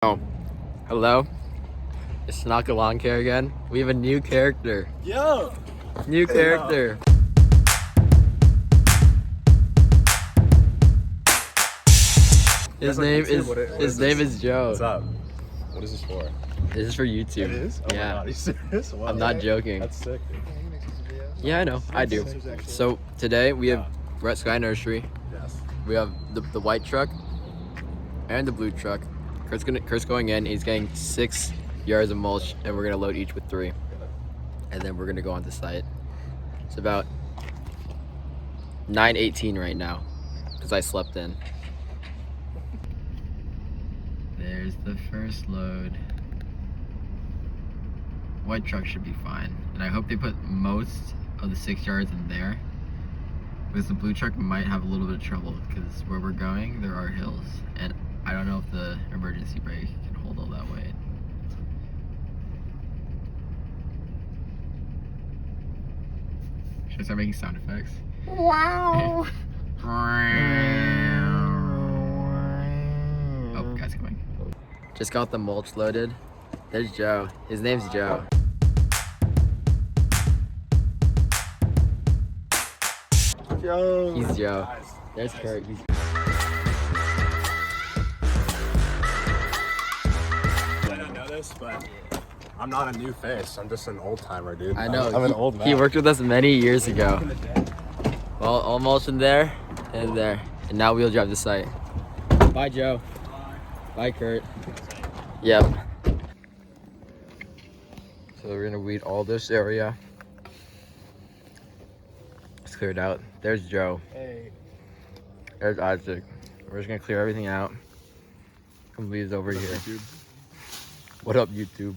Oh, hello. It's tanakabroslawncare again. We have a new character. Yo! New character. His name is Joe. What's up? What is this for? This is for YouTube. It is? Oh yeah. my God, are you serious? Wow. I'm not joking. That's sick, dude. Yeah, I know. I do. So today we're at Sky Nursery. Yes. We have the white truck and the blue truck. Kurt's going in. He's getting 6 yards of mulch, and we're gonna load each with 3, and then we're gonna go on the site. It's about 9:18 right now because I slept in. There's the first load. White truck should be fine, and I hope they put most of the 6 yards in there, because the blue truck might have a little bit of trouble because where we're going there are hills, and I don't know if the emergency brake can hold all that weight. Should I start making sound effects? Wow. Oh, guy's coming. Just got the mulch loaded. There's Joe. His name's Joe. Joe! He's Joe. There's Curt. I don't know this, but I'm not a new face. I'm just an old timer, dude. I know. I'm an old man. He worked with us many years ago. Well, all mulch in there and there. And now we'll drive the site. Bye, Joe. Bye, Curt. Yep. So we're gonna weed all this area. It's cleared out. There's Joe. Hey. There's Isaac. We're just gonna clear everything out. Some leaves over here. YouTube? What up, YouTube?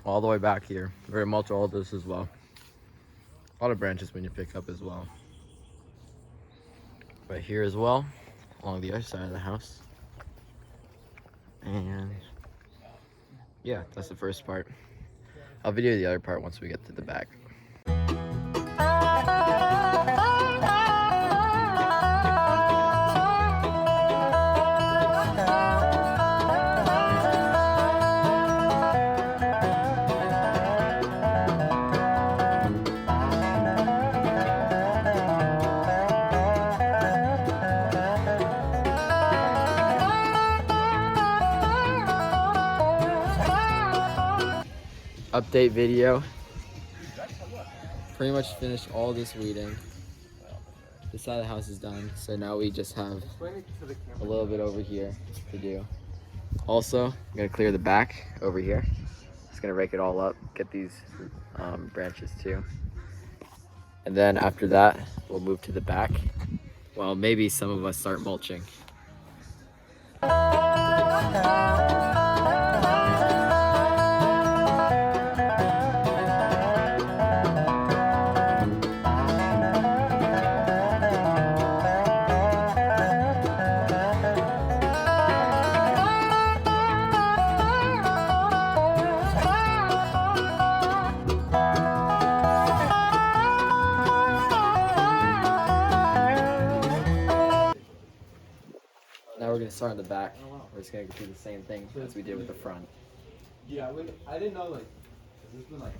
All the way back here. We're gonna mulch all this as well. A lot of branches when you pick up as well. Right here as well, along the other side of the house. And yeah, that's the first part. I'll video the other part once we get to the back. Update video. Pretty much finished all this weeding. This side of the house is done, so now we just have a little bit over here to do. Also, I'm gonna clear the back over here. Just gonna rake it all up, get these branches too. And then after that, we'll move to the back. Well, maybe some of us start mulching. Now we're gonna start on the back. We're just gonna do the same thing as we did with the front. Yeah, I didn't know, like, has this been like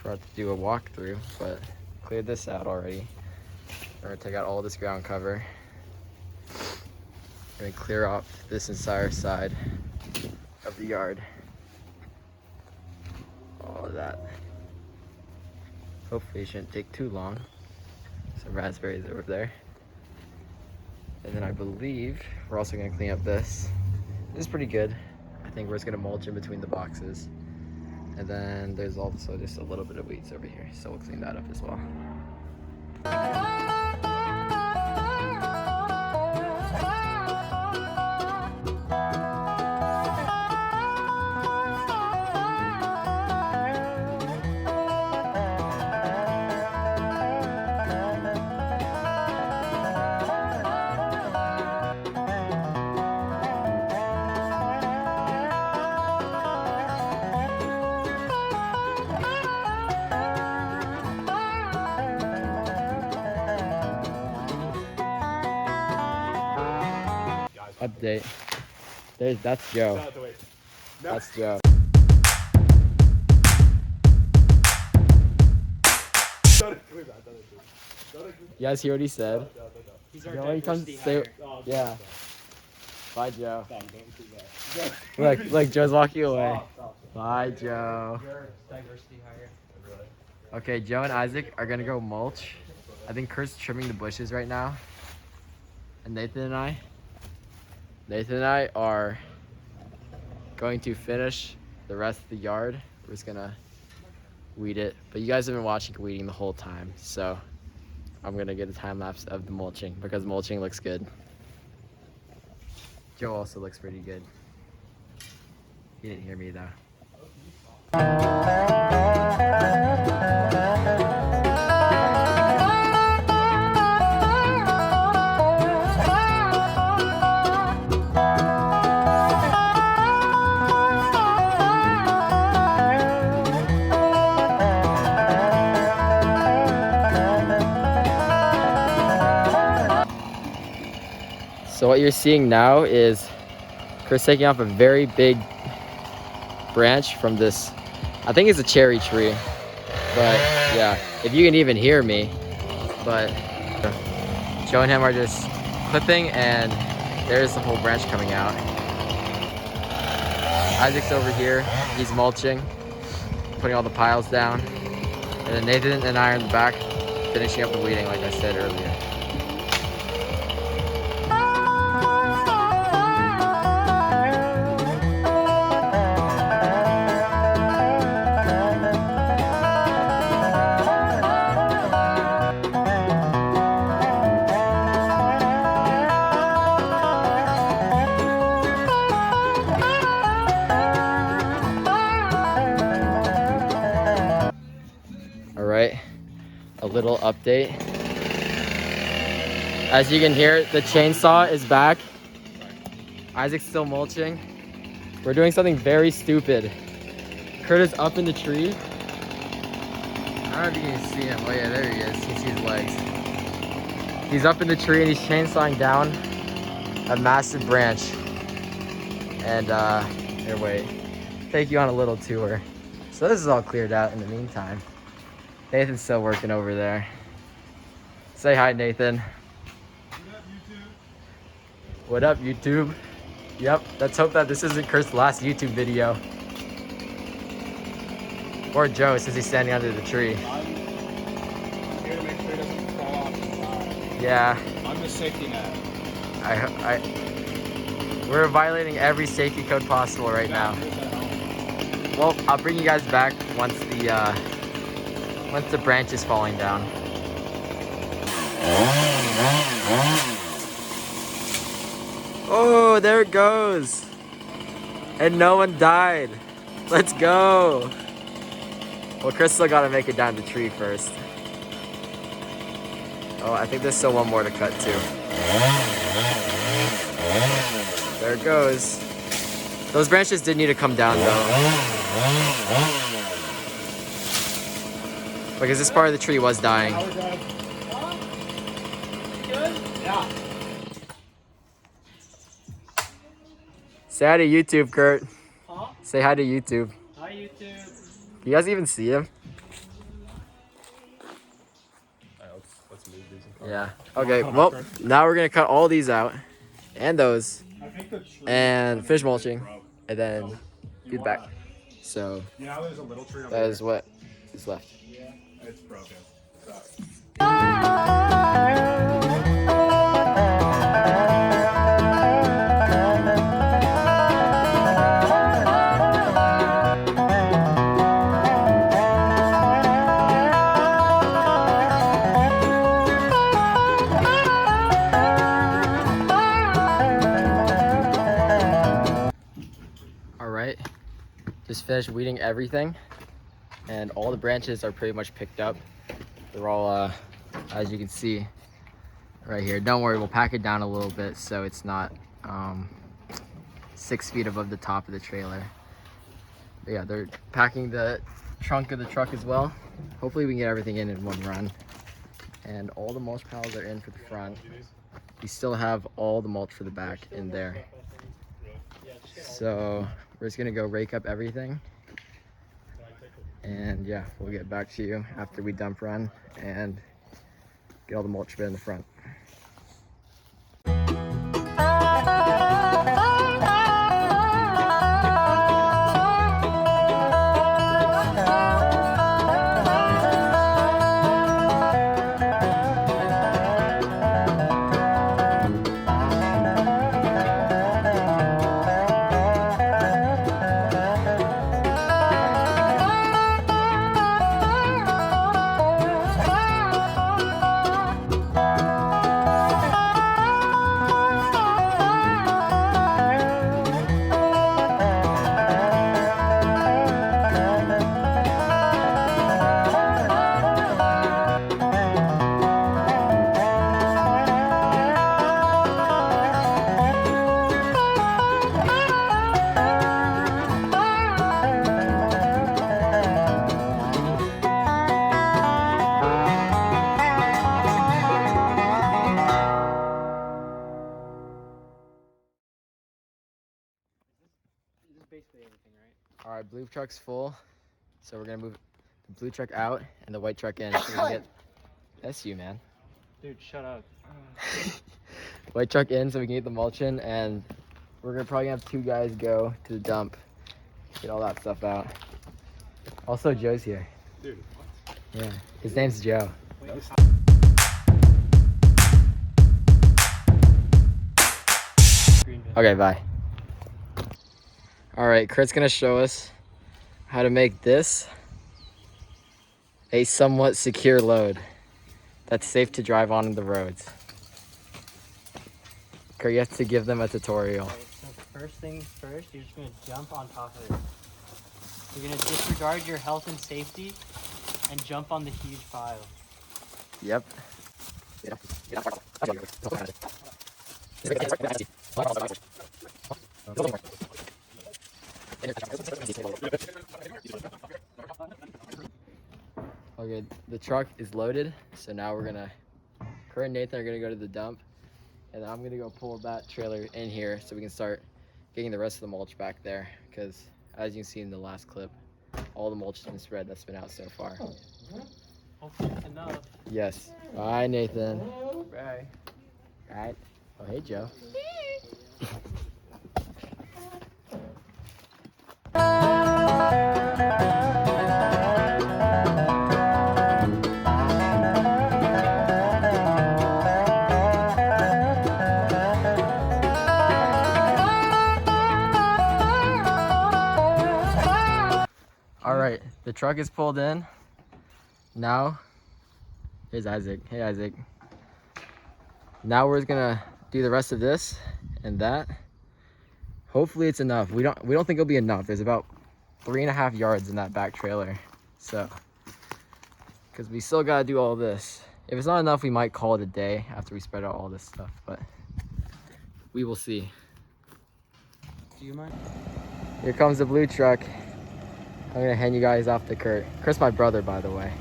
Forgot to do a walkthrough, but cleared this out already. We're gonna take out all this ground cover. We're gonna clear off this entire side of the yard. All of that. Hopefully it shouldn't take too long. Some raspberries over there. And then I believe we're also gonna clean up this. This is pretty good. I think we're just gonna mulch in between the boxes. And then there's also just a little bit of weeds over here, so we'll clean that up as well. update. That's Joe. That's Joe. You guys hear what he said? He's our Joe, when he comes to diversity say, hire. yeah. Bye, Joe. Look, Joe's walking away. Bye, Joe. Your diversity hire. Okay, Joe and Isaac are gonna go mulch. I think Kurt's trimming the bushes right now. And Nathan and I are going to finish the rest of the yard. We're just gonna weed it. But you guys have been watching weeding the whole time, so I'm gonna get a time lapse of the mulching because mulching looks good. Joe also looks pretty good. He didn't hear me though. So what you're seeing now is Kurt's taking off a very big branch from this, I think it's a cherry tree, but yeah, if you can even hear me. But Joe and him are just clipping and there's the whole branch coming out. Isaac's over here, he's mulching, putting all the piles down, and then Nathan and I are in the back finishing up the weeding like I said earlier. A little update. As you can hear, the chainsaw is back. Isaac's still mulching. We're doing something very stupid. Curt is up in the tree. I don't know if you can see him. Oh yeah, there he is. You can see his legs. He's up in the tree and he's chainsawing down a massive branch. And here, wait. Take you on a little tour. So this is all cleared out in the meantime. Nathan's still working over there. Say hi, Nathan. What up, YouTube? Yep, let's hope that this isn't Kurt's last YouTube video. Or Joe, since he's standing under the tree. I'm here to make sure it doesn't fall off and die. Yeah. I'm the safety net. We're violating every safety code possible right now. Well, I'll bring you guys back once the branch is falling down. Oh, there it goes. And no one died. Let's go. Well, Chris still gotta make it down the tree first. Oh, I think there's still one more to cut too. There it goes. Those branches did need to come down though. Because this part of the tree was dying. Yeah. Say hi to YouTube, Curt. Huh? Say hi to YouTube. Hi, YouTube. You guys even see him? Alright, let's move these. Yeah. Okay, well, now we're gonna cut all these out. And those. I think the tree And finish mulching. broke. And then feed back. So, You know, there's a little tree over that there. is what is left. It's broken. So. Alright, just finished weeding everything. And all the branches are pretty much picked up. They're all, as you can see, right here. Don't worry, we'll pack it down a little bit so it's not 6 feet above the top of the trailer. But yeah, they're packing the trunk of the truck as well. Hopefully we can get everything in one run. And all the mulch piles are in for the front. we still have all the mulch for the back in there. So we're just gonna go rake up everything. And yeah, we'll get back to you after we dump run and get all the mulch bit in the front. Basically everything, right? All right, blue truck's full. So we're gonna move the blue truck out and the white truck in. So we can get... That's you, man. Dude, shut up. White truck in so we can get the mulch in, and we're gonna probably have 2 guys go to the dump, get all that stuff out. Also, Joe's here. Dude, Yeah, his name's Joe. Okay, bye. All right, Kurt's gonna show us how to make this a somewhat secure load that's safe to drive on the roads. Kurt, you have to give them a tutorial. Okay, so first things first, you're just gonna jump on top of it. You're gonna disregard your health and safety and jump on the huge pile. Yep. Okay, the truck is loaded, so now we're gonna, Kurt and Nathan are gonna go to the dump, and then I'm gonna go pull that trailer in here so we can start getting the rest of the mulch back there, because as you can see in the last clip, all the mulch has been spread that's been out so far. Hopefully it's enough. Yes. Bye, Nathan. Bye. Right. Oh, hey, Joe. All right, the truck is pulled in. Now, here's Isaac. Hey, Isaac. Now we're gonna do the rest of this and that. Hopefully it's enough. We don't think it'll be enough. There's about 3.5 yards in that back trailer. So, because we still gotta do all this. If it's not enough, we might call it a day after we spread out all this stuff, but we will see. Do you mind? Here comes the blue truck. I'm gonna hand you guys off to Kurt. Kurt's my brother, by the way.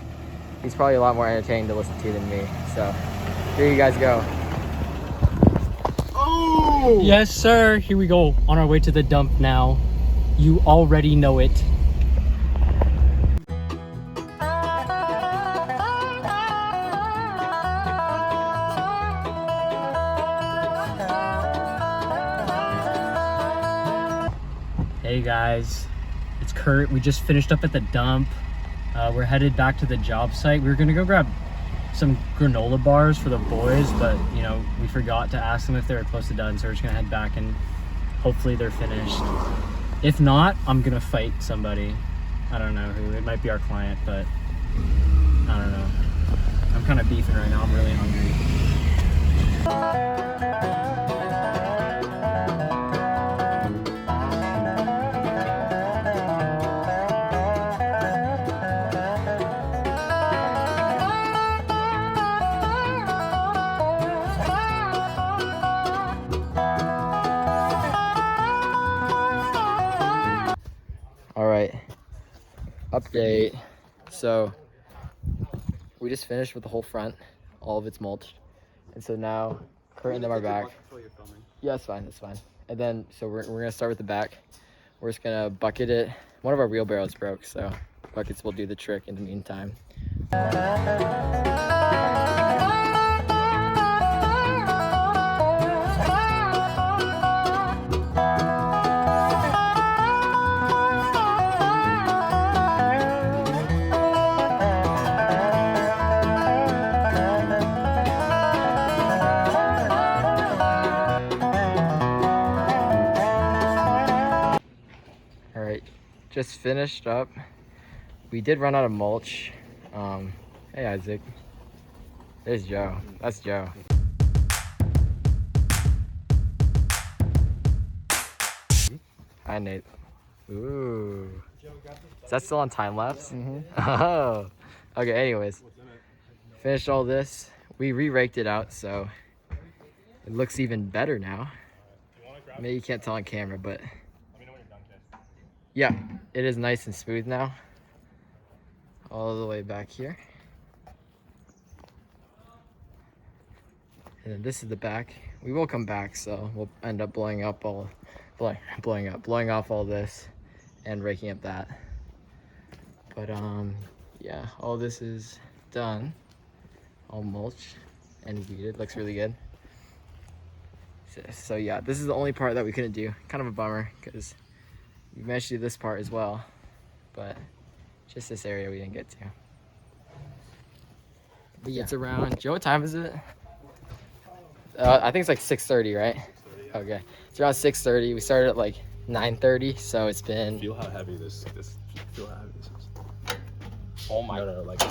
He's probably a lot more entertaining to listen to than me. So, here you guys go. oh! Yes, sir. Here we go. On our way to the dump now. You already know it. Hey guys, it's Kurt. We just finished up at the dump. We're headed back to the job site. We were gonna go grab some granola bars for the boys, but you know, we forgot to ask them if they were close to done, so we're just gonna head back and hopefully they're finished. If not, I'm gonna fight somebody. I don't know who. It might be our client, but I don't know. I'm kind of beefing right now. I'm really hungry. All right, update. So we just finished with the whole front, all of its mulch. And so now Curt and then our back. Yeah, that's fine. That's fine. And then, so we're gonna start with the back. We're just gonna bucket it. One of our wheelbarrows broke, so buckets will do the trick in the meantime. All right, just finished up. We did run out of mulch. Hey Isaac. There's Joe. That's Joe. Hi Nate. Ooh. Is that still on time lapse? Oh. Okay, anyways. Finished all this. We re-raked it out, so it looks even better now. Maybe you can't tell on camera, but yeah, it is nice and smooth now. All the way back here. And then this is the back. We will come back, so we'll end up blowing off all this and raking up that. But yeah, all this is done. All mulch and weeded. Looks really good. So yeah, this is the only part that we couldn't do. Kind of a bummer because we managed to do this part as well, but just this area we didn't get to. But yeah, it's around, Joe, what time is it? I think it's like 6:30, right? Okay, it's around 6:30. We started at like 9:30, so it's been. Feel how heavy this. Feel how heavy this is. Oh my. No, like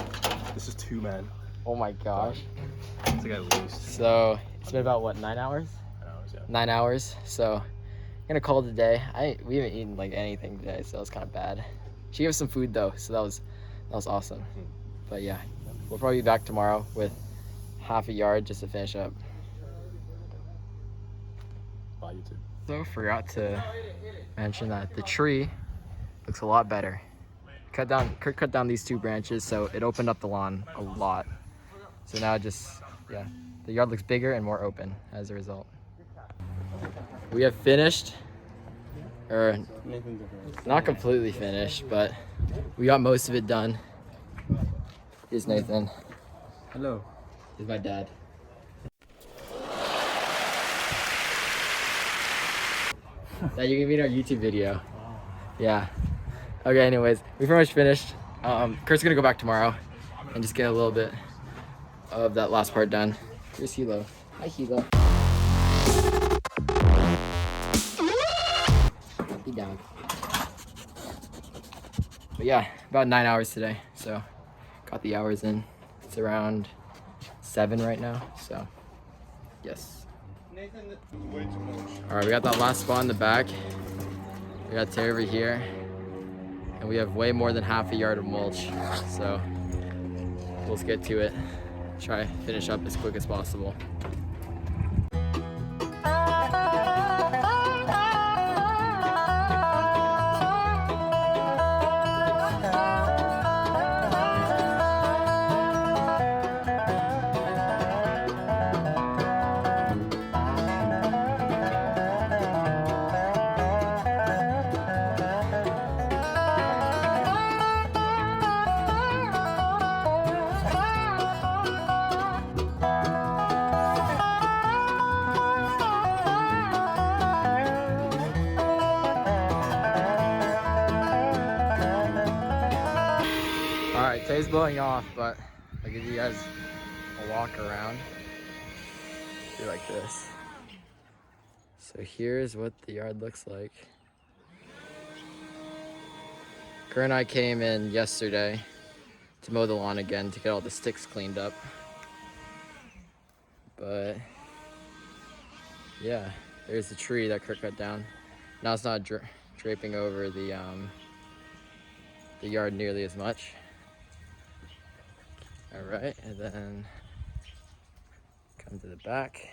this is 2 men. Oh my gosh. It's like at least. So it's been about what, 9 hours? 9 hours, yeah. 9 hours. So I'm gonna call it a day. We haven't eaten like anything today, so it's kind of bad. She gave us some food though, so that was awesome. But yeah, we'll probably be back tomorrow with half a yard just to finish up. Bye, YouTube. So forgot to mention that the tree looks a lot better. Kurt cut down these 2 branches, so it opened up the lawn a lot. So now yeah, the yard looks bigger and more open as a result. We have finished, or not completely finished, but we got most of it done. Here's Nathan. Hello. Here's my dad. That you can be in our YouTube video. Yeah. Okay, anyways, we pretty much finished. Kurt's gonna go back tomorrow and just get a little bit of that last part done. Here's Hilo. Hi, Hilo. He down. But yeah, about 9 hours today. So got the hours in. It's around 7 right now. So yes. All right, we got that last spot in the back. We got Terry over here. And we have way more than half a yard of mulch. So let's get to it. Try to finish up as quick as possible. Alright, today's blowing off, but I'll give you guys a walk around. Do like this. So here's what the yard looks like. Curt and I came in yesterday to mow the lawn again to get all the sticks cleaned up. But yeah, there's the tree that Curt cut down. Now it's not draping over the yard nearly as much. All right, and then come to the back.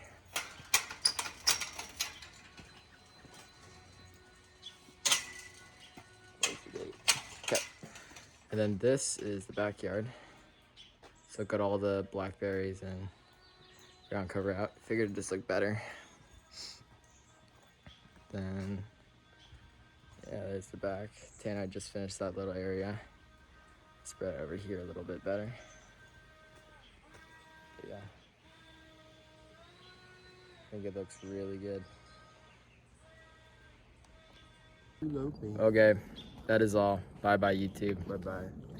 Okay, and then this is the backyard. So got all the blackberries and ground cover out. Figured this looked better. Then, yeah, there's the back. Tana just finished that little area. Spread over here a little bit better. But yeah. I think it looks really good. Okay, that is all. Bye bye YouTube. Bye bye.